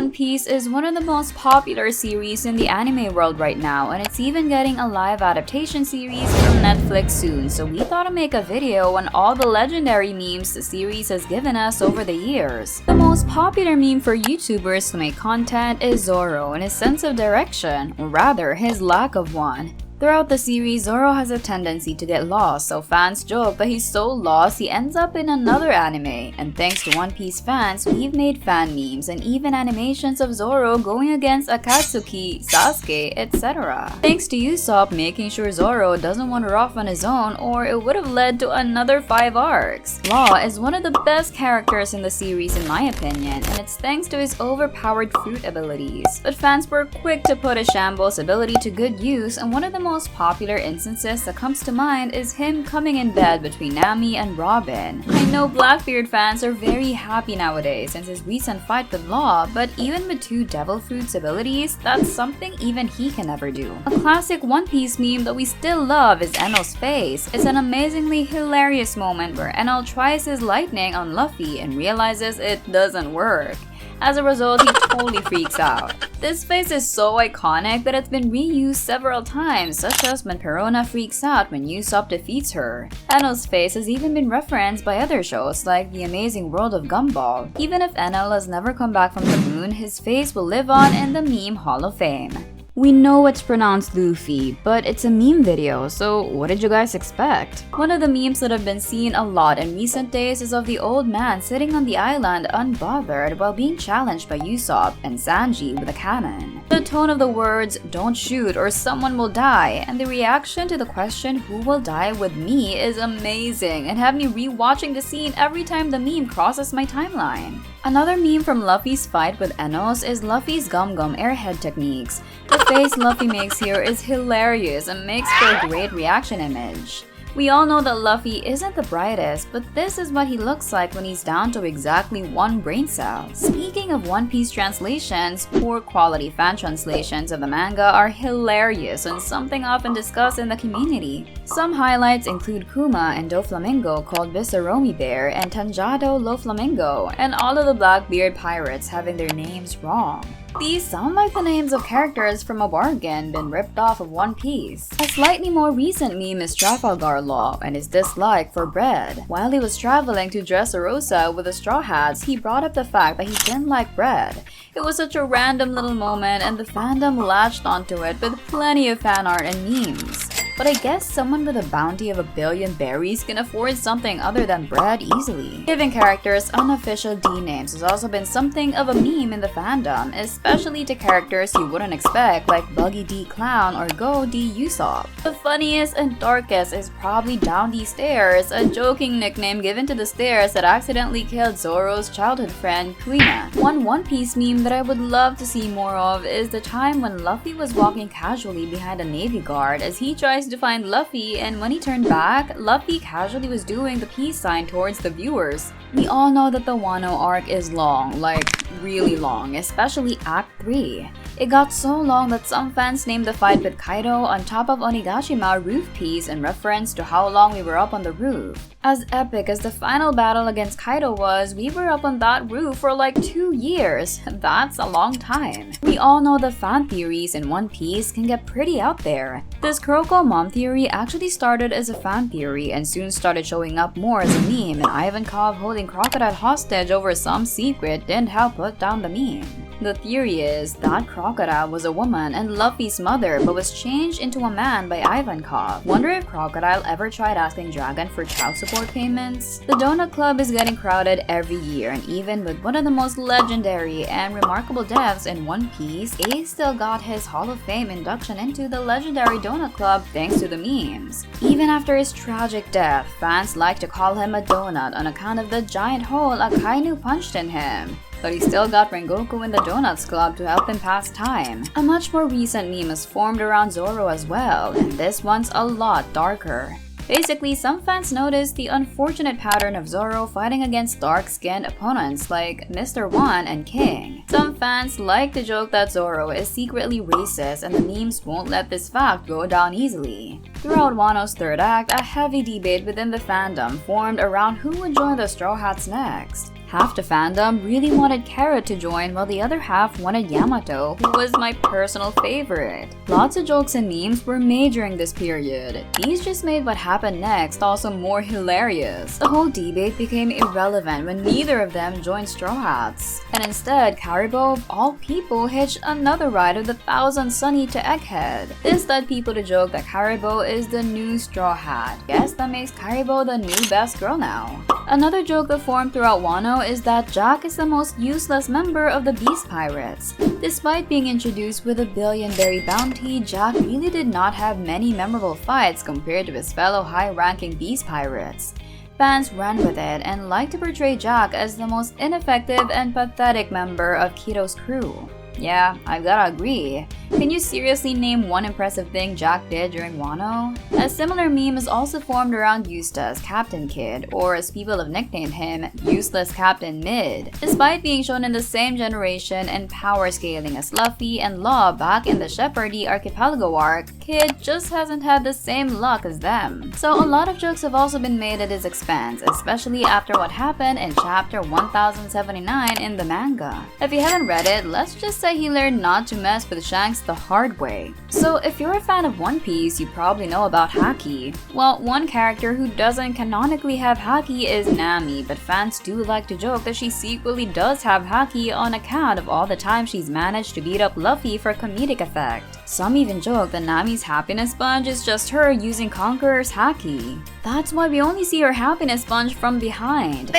One Piece is one of the most popular series in the anime world right now, and it's even getting a live adaptation series from Netflix soon, so we thought to make a video on all the legendary memes the series has given us over the years. The most popular meme for YouTubers who make content is Zoro and his sense of direction, or rather, his lack of one. Throughout the series, Zoro has a tendency to get lost, so fans joke that he's so lost he ends up in another anime. And thanks to One Piece fans, we've made fan memes and even animations of Zoro going against Akatsuki, Sasuke, etc. Thanks to Usopp making sure Zoro doesn't wander off on his own, or it would have led to another 5 arcs. Law is one of the best characters in the series in my opinion, and it's thanks to his overpowered fruit abilities. But fans were quick to put his Shambles ability to good use, and one of the most popular instances that comes to mind is him coming in bed between Nami and Robin. I know Blackbeard fans are very happy nowadays since his recent fight with Law, but even with 2 Devil Fruits abilities, that's something even he can never do. A classic One Piece meme that we still love is Enel's face. It's an amazingly hilarious moment where Enel tries his lightning on Luffy and realizes it doesn't work. As a result, he totally freaks out. This face is so iconic that it's been reused several times, such as when Perona freaks out when Usopp defeats her. Enel's face has even been referenced by other shows like The Amazing World of Gumball. Even if Enel has never come back from the moon, his face will live on in the meme Hall of Fame. We know it's pronounced Luffy, but it's a meme video, so what did you guys expect? One of the memes that have been seen a lot in recent days is of the old man sitting on the island unbothered while being challenged by Usopp and Sanji with a cannon. The tone of the words, "don't shoot or someone will die," and the reaction to the question, "who will die with me," is amazing and have me rewatching the scene every time the meme crosses my timeline. Another meme from Luffy's fight with Enos is Luffy's Gum Gum airhead techniques. The face Luffy makes here is hilarious and makes for a great reaction image. We all know that Luffy isn't the brightest, but this is what he looks like when he's down to exactly 1 brain cell. Speaking of One Piece translations, poor quality fan translations of the manga are hilarious and something often discussed in the community. Some highlights include Kuma and Doflamingo called Visceromi Bear and Tanjado Loflamingo, and all of the Blackbeard pirates having their names wrong. These sound like the names of characters from a bargain been ripped off of One Piece. A slightly more recent meme is Trafalgar Law and his dislike for bread. While he was traveling to Dressrosa with the Straw Hats, he brought up the fact that he didn't like bread. It was such a random little moment and the fandom latched onto it with plenty of fan art and memes. But I guess someone with a bounty of 1 billion berries can afford something other than bread easily. Giving characters unofficial D names has also been something of a meme in the fandom, especially to characters you wouldn't expect like Buggy D Clown or Go D Usopp. The funniest and darkest is probably Down D Stairs, a joking nickname given to the stairs that accidentally killed Zoro's childhood friend Kuina. One One Piece meme that I would love to see more of is the time when Luffy was walking casually behind a Navy guard as he tries to find Luffy, and when he turned back, Luffy casually was doing the peace sign towards the viewers. We all know that the Wano arc is long, like really long, especially Act 3. It got so long that some fans named the fight with Kaido on top of Onigashima roof piece in reference to how long we were up on the roof. As epic as the final battle against Kaido was, we were up on that roof for like 2 years. That's a long time. We all know the fan theories in One Piece can get pretty out there. This Croco Mom theory actually started as a fan theory and soon started showing up more as a meme, and Ivankov holding Crocodile hostage over some secret didn't help put down the meme. The theory is that Crocodile was a woman and Luffy's mother but was changed into a man by Ivankov. Wonder if Crocodile ever tried asking Dragon for child support payments? The Donut Club is getting crowded every year, and even with one of the most legendary and remarkable deaths in One Piece, Ace still got his Hall of Fame induction into the legendary Donut Club thanks to the memes. Even after his tragic death, fans like to call him a donut on account of the giant hole Akainu punched in him. But he still got Rengoku in the Donuts Club to help him pass time. A much more recent meme has formed around Zoro as well, and this one's a lot darker. Basically, some fans noticed the unfortunate pattern of Zoro fighting against dark-skinned opponents like Mr. One and King. Some fans like to joke that Zoro is secretly racist, and the memes won't let this fact go down easily. Throughout Wano's 3rd act, a heavy debate within the fandom formed around who would join the Straw Hats next. Half the fandom really wanted Carrot to join while the other half wanted Yamato, who was my personal favorite. Lots of jokes and memes were made during this period. These just made what happened next also more hilarious. The whole debate became irrelevant when neither of them joined Straw Hats. And instead, Karibo, of all people, hitched another ride of the Thousand Sunny to Egghead. This led people to joke that Karibo is the new Straw Hat. Guess that makes Karibo the new best girl now. Another joke that formed throughout Wano is that Jack is the most useless member of the Beast Pirates. Despite being introduced with a billion-berry bounty, Jack really did not have many memorable fights compared to his fellow high-ranking Beast Pirates. Fans ran with it and liked to portray Jack as the most ineffective and pathetic member of Kito's crew. Yeah, I gotta agree. Can you seriously name one impressive thing Jack did during Wano? A similar meme is also formed around Eustace, Captain Kid, or as people have nicknamed him, Useless Captain Mid. Despite being shown in the same generation and power scaling as Luffy and Law back in the Shepherdy Archipelago arc, Kid just hasn't had the same luck as them. So a lot of jokes have also been made at his expense, especially after what happened in chapter 1079 in the manga. If you haven't read it, let's just say he learned not to mess with Shanks the hard way. So if you're a fan of One Piece, you probably know about haki. Well, one character who doesn't canonically have haki is Nami, but fans do like to joke that she secretly does have haki on account of all the time she's managed to beat up Luffy for comedic effect. Some even joke that Nami's happiness sponge is just her using Conqueror's haki. That's why we only see her happiness sponge from behind.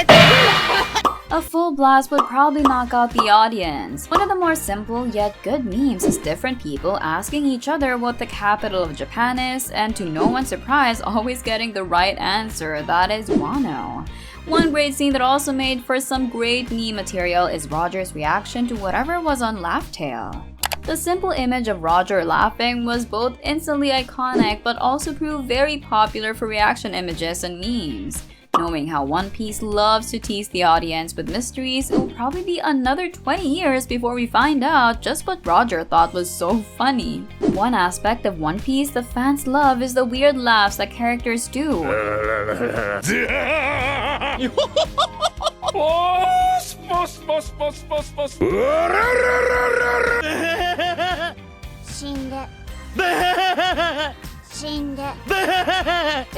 A full blast would probably knock out the audience. One of the more simple yet good memes is different people asking each other what the capital of Japan is, and to no one's surprise, always getting the right answer, that is Wano. One great scene that also made for some great meme material is Roger's reaction to whatever was on Laugh Tale. The simple image of Roger laughing was both instantly iconic but also proved very popular for reaction images and memes. Knowing how One Piece loves to tease the audience with mysteries, it will probably be another 20 years before we find out just what Roger thought was so funny. One aspect of One Piece the fans love is the weird laughs that characters do.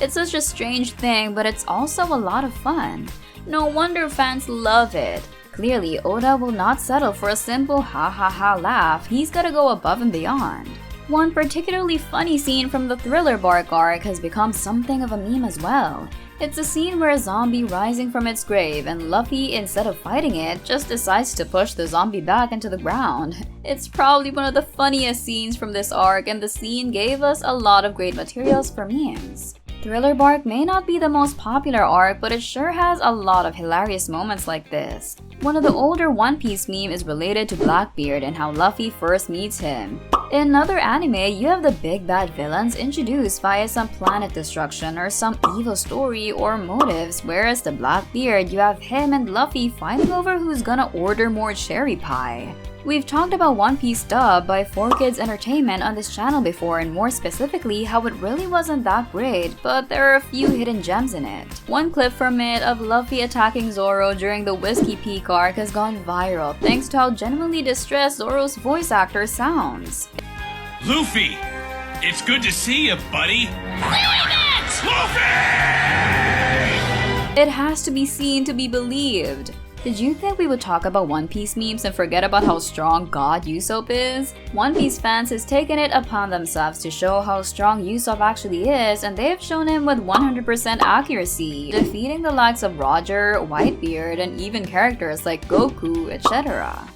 It's such a strange thing, but it's also a lot of fun. No wonder fans love it. Clearly, Oda will not settle for a simple ha ha ha laugh, he's gotta go above and beyond. One particularly funny scene from the Thriller Bark arc has become something of a meme as well. It's a scene where a zombie rising from its grave and Luffy, instead of fighting it, just decides to push the zombie back into the ground. It's probably one of the funniest scenes from this arc, and the scene gave us a lot of great materials for memes. Thriller Bark may not be the most popular arc, but it sure has a lot of hilarious moments like this. One of the older One Piece memes is related to Blackbeard and how Luffy first meets him. In another anime, you have the big bad villains introduced via some planet destruction or some evil story or motives, whereas the Blackbeard, you have him and Luffy fighting over who's gonna order more cherry pie. We've talked about One Piece dub by 4Kids Entertainment on this channel before, and more specifically how it really wasn't that great, but there are a few hidden gems in it. One clip from it of Luffy attacking Zoro during the Whiskey Peak arc has gone viral thanks to how genuinely distressed Zoro's voice actor sounds. Luffy! It's good to see you, buddy! Luffy! It has to be seen to be believed. Did you think we would talk about One Piece memes and forget about how strong God Usopp is? One Piece fans has taken it upon themselves to show how strong Usopp actually is, and they have shown him with 100% accuracy, defeating the likes of Roger, Whitebeard, and even characters like Goku, etc.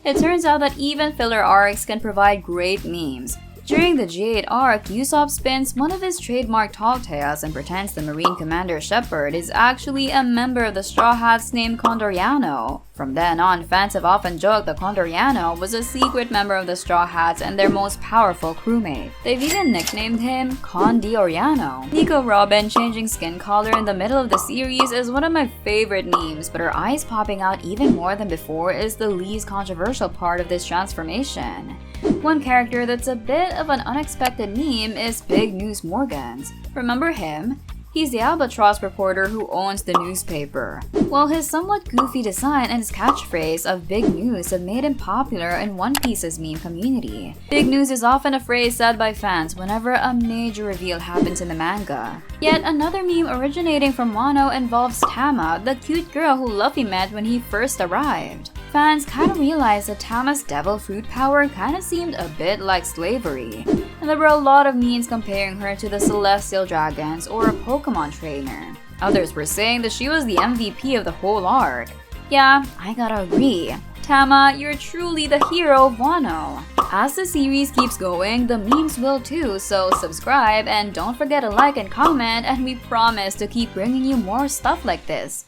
It turns out that even filler arcs can provide great memes. During the G8 arc, Usopp spins one of his trademark talk tales and pretends the Marine Commander Shepard is actually a member of the Straw Hats named Condoriano. From then on, fans have often joked that Condoriano was a secret member of the Straw Hats and their most powerful crewmate. They've even nicknamed him Condoriano. Nico Robin changing skin color in the middle of the series is one of my favorite memes, but her eyes popping out even more than before is the least controversial part of this transformation. One character that's a bit of an unexpected meme is Big News Morgans. Remember him? He's the albatross reporter who owns the newspaper. Well, his somewhat goofy design and his catchphrase of big news have made him popular in One Piece's meme community. Big news is often a phrase said by fans whenever a major reveal happens in the manga. Yet another meme originating from Wano involves Tama, the cute girl who Luffy met when he first arrived. Fans kinda realized that Tama's devil fruit power kinda seemed a bit like slavery, and there were a lot of memes comparing her to the celestial dragons or a Pokemon trainer. Others were saying that she was the MVP of the whole arc. Yeah, I gotta agree. Tama, you're truly the hero of Wano. As the series keeps going, the memes will too, so subscribe and don't forget to like and comment, and we promise to keep bringing you more stuff like this.